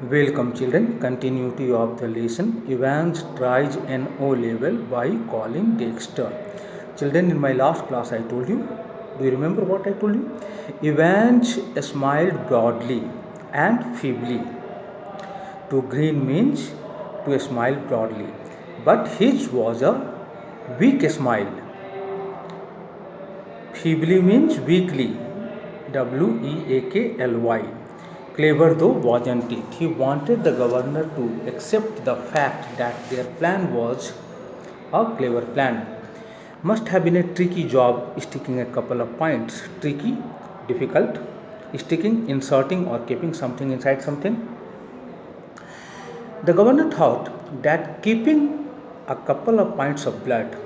Welcome children, continuity of the lesson. Evans tries an O level by Colin Dexter. Children, in my last class I told you, do you remember what I told you? Evans smiled broadly and feebly. To grin means to smile broadly, but his was a weak smile. Feebly means weakly. Weakly. Clever though wasn't it? He wanted the governor to accept the fact that their plan was a clever plan. Must have been a tricky job sticking a couple of points. Tricky, difficult, sticking, inserting, or keeping something inside something. The governor thought that keeping a couple of pints of blood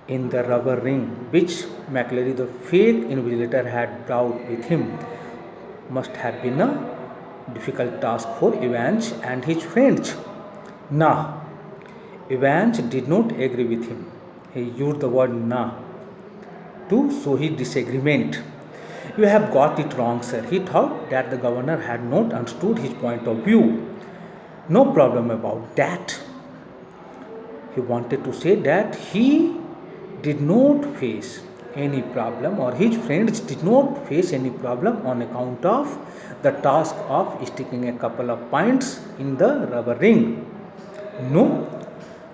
in the rubber ring which McLeary, the fake invigilator, had brought with him, must have been a difficult task for Evans and his friends. Nah, Evans did not agree with him. He used the word nah to show his disagreement. You have got it wrong, sir. He thought that the governor had not understood his point of view. No problem about that. He wanted to say that he did not face any problem, or his friends did not face any problem on account of the task of sticking a couple of points in the rubber ring. No,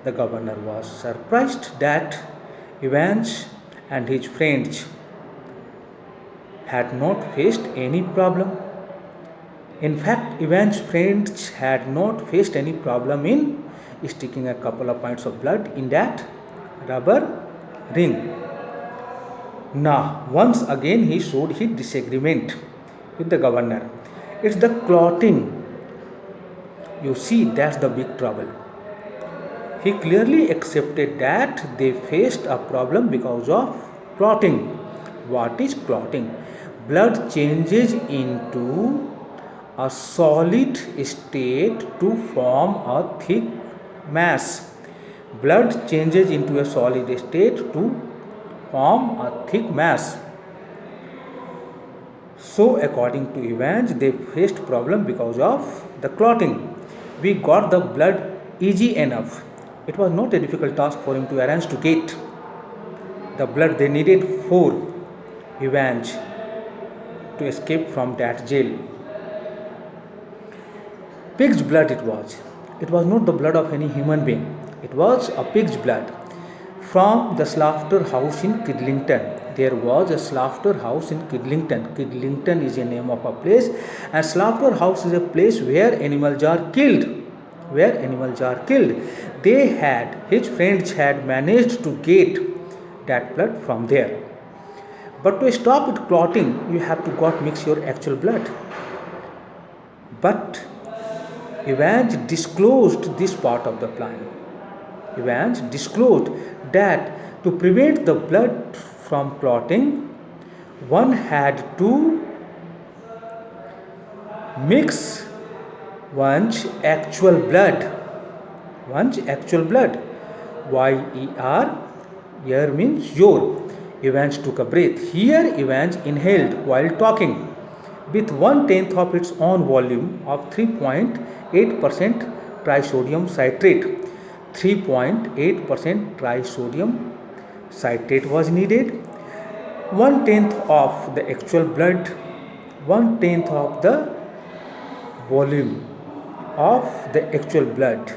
the governor was surprised that Evans and his friends had not faced any problem. In fact, Evans' friends had not faced any problem in sticking a couple of pints of blood in that rubber ring. Now, once again, he showed his disagreement with the governor. It's the clotting. You see, that's the big trouble. He clearly accepted that they faced a problem because of clotting. What is clotting? Blood changes into a solid state to form a thick mass. Blood changes into a solid state to form a thick mass. So according to Evans, they faced problem because of the clotting. We got the blood easy enough. It was not a difficult task for him to arrange to get the blood they needed for Evans to escape from that jail. Pig's blood it was. It was not the blood of any human being. It was a pig's blood. From the slaughterhouse in Kidlington. There was a slaughterhouse in Kidlington. Kidlington is a name of a place, and slaughterhouse is a place where animals are killed. Where animals are killed. His friends had managed to get that blood from there. But to stop it clotting, you have to mix your actual blood. But Evans disclosed this part of the plan. Evans disclosed that to prevent the blood from clotting, one had to mix one's actual blood. One's actual blood. Y-E-R, here means your. Evans took a breath. Here Evans inhaled while talking with 1/10 of its own volume of 3.8% trisodium citrate. 3.8% trisodium citrate was needed. 1/10 of the actual blood, 1/10 of the volume of the actual blood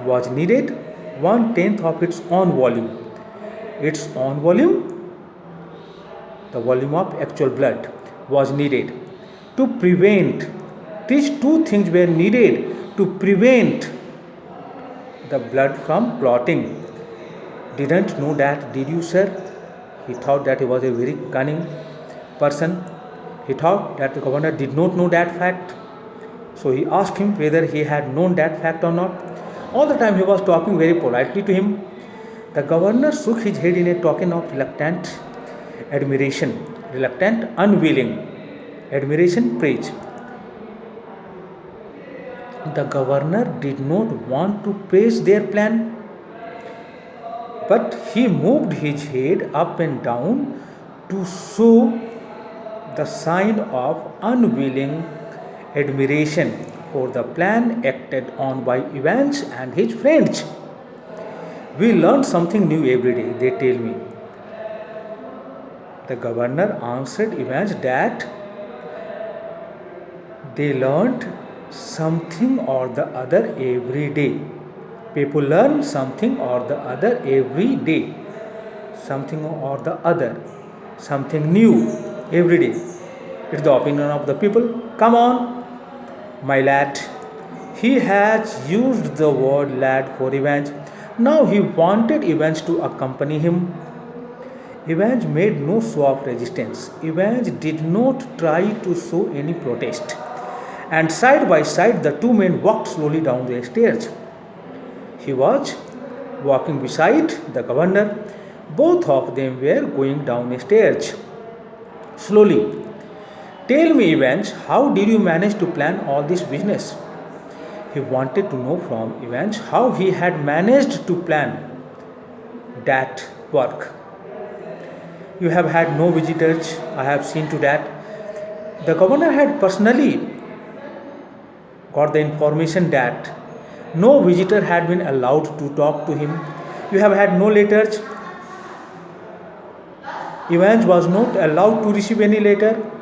was needed. 1/10 of its own volume. Its own volume, the volume of actual blood, was needed to prevent. These two things were needed to prevent the blood from clotting. Didn't know that, did you, sir? He thought that he was a very cunning person. He thought that the governor did not know that fact. So he asked him whether he had known that fact or not. All the time he was talking very politely to him. The governor shook his head in a token of reluctant admiration, reluctant, unwilling admiration, praise. The governor did not want to praise their plan, but he moved his head up and down to show the sign of unwilling admiration. for the plan acted on by Evans and his friends. We learn something new every day, they tell me. The governor answered Evans that they learned something or the other every day. People learn something or the other every day. Something or the other. Something new every day. It's the opinion of the people. Come on, my lad. He has used the word lad for Evans. Now he wanted Evans to accompany him. Evans made no show of resistance. Evans did not try to show any protest. And side by side, the two men walked slowly down the stairs. He was walking beside the governor. Both of them were going down the stairs slowly. Tell me, Evans, how did you manage to plan all this business? He wanted to know from Evans how he had managed to plan that work. You have had no visitors, I have seen to that. The governor had personally got the information that no visitor had been allowed to talk to him. You have had no letters. Evans was not allowed to receive any letter.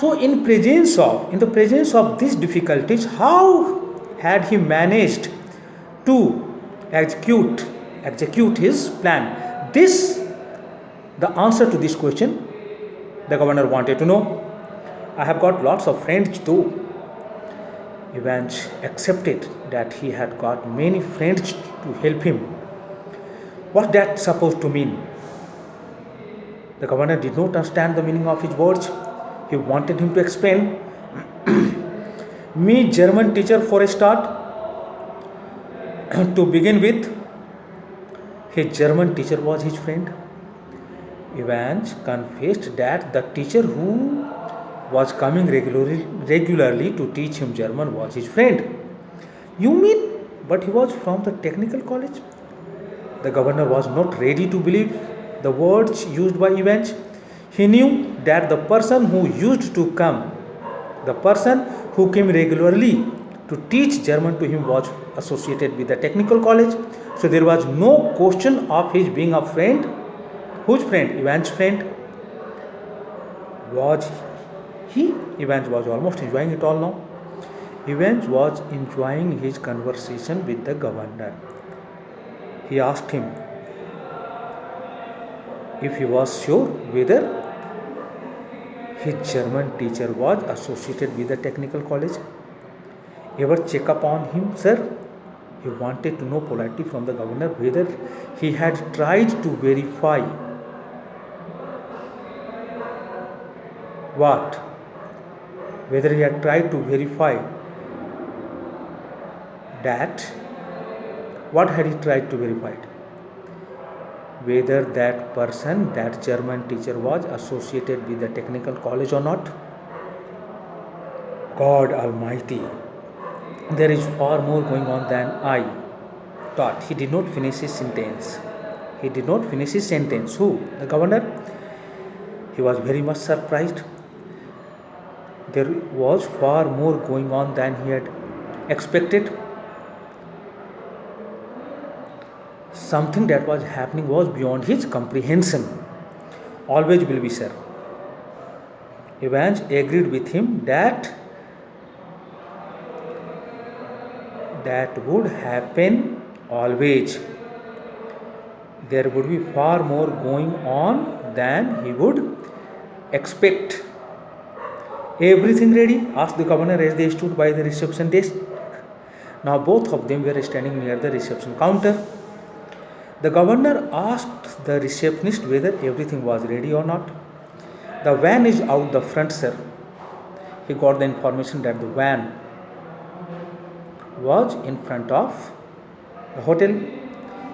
So, in the presence of these difficulties, how had he managed to execute his plan? The answer to this question, the governor wanted to know. I have got lots of friends too. Evans accepted that he had got many friends to help him. What that supposed to mean? The governor did not understand the meaning of his words. He wanted him to explain. Me, German teacher for a start. To begin with, his German teacher was his friend. Evans confessed that the teacher who was coming regularly to teach him German was his friend. You mean, but he was from the technical college? The governor was not ready to believe the words used by Evans. He knew that the person who came regularly to teach German to him was associated with the technical college. So there was no question of his being a friend. Whose friend? Evans' friend. Was he? Evans was almost enjoying it all now. Evans was enjoying his conversation with the governor. He asked him if he was sure whether his German teacher was associated with the technical college. Ever check up on him, sir? He wanted to know politely from the governor whether he had tried to verify what? Whether he had tried to verify that. What had he tried to verify? Whether that person, that German teacher, was associated with the technical college or not. God Almighty, there is far more going on than I thought. He did not finish his sentence. Who? The governor? He was very much surprised. There was far more going on than he had expected. Something that was happening was beyond his comprehension. Always will be, sir. Evans agreed with him that would happen always. There would be far more going on than he would expect. Everything ready? Asked the governor as they stood by the reception desk. Now both of them were standing near the reception counter. The governor asked the receptionist whether everything was ready or not. The van is out the front, sir. He got the information that the van was in front of the hotel,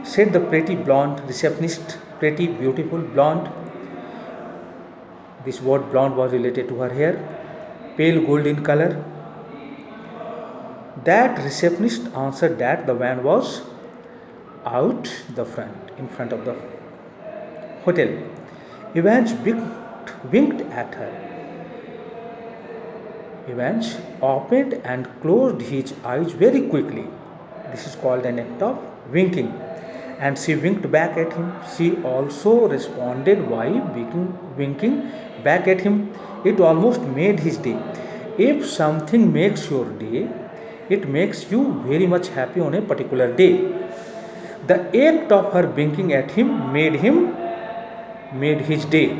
said the pretty blonde receptionist. Pretty, beautiful, blonde. This word blonde was related to her hair, pale gold in color. That receptionist answered that the van was out the front, in front of the hotel. Evans winked at her. Evans opened and closed his eyes very quickly. This is called an act of winking. And she winked back at him. She also responded by winking back at him. It almost made his day. If something makes your day, it makes you very much happy on a particular day. The act of her winking at him made his day.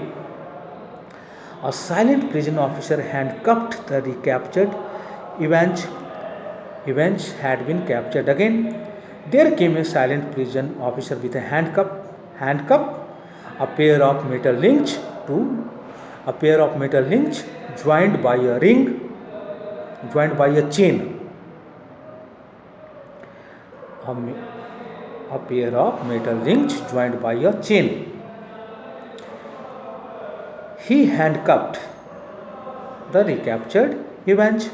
A silent prison officer handcuffed the recaptured Evans. Evans had been captured again. There came a silent prison officer with a handcuff, a pair of metal links to a pair of metal links joined by a ring, joined by a chain. A, a pair of metal links joined by a chain. He handcuffed the recaptured Evans,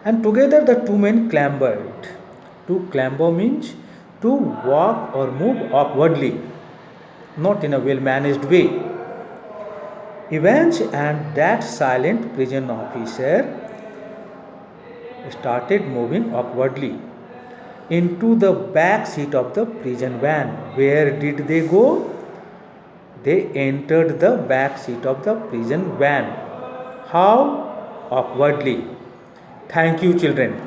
and together the two men clambered. To clamber means to walk or move awkwardly, not in a well managed way. Evans and that silent prison officer started moving awkwardly into the back seat of the prison van. Where did they go? They entered the back seat of the prison van. How? Awkwardly. Thank you, children.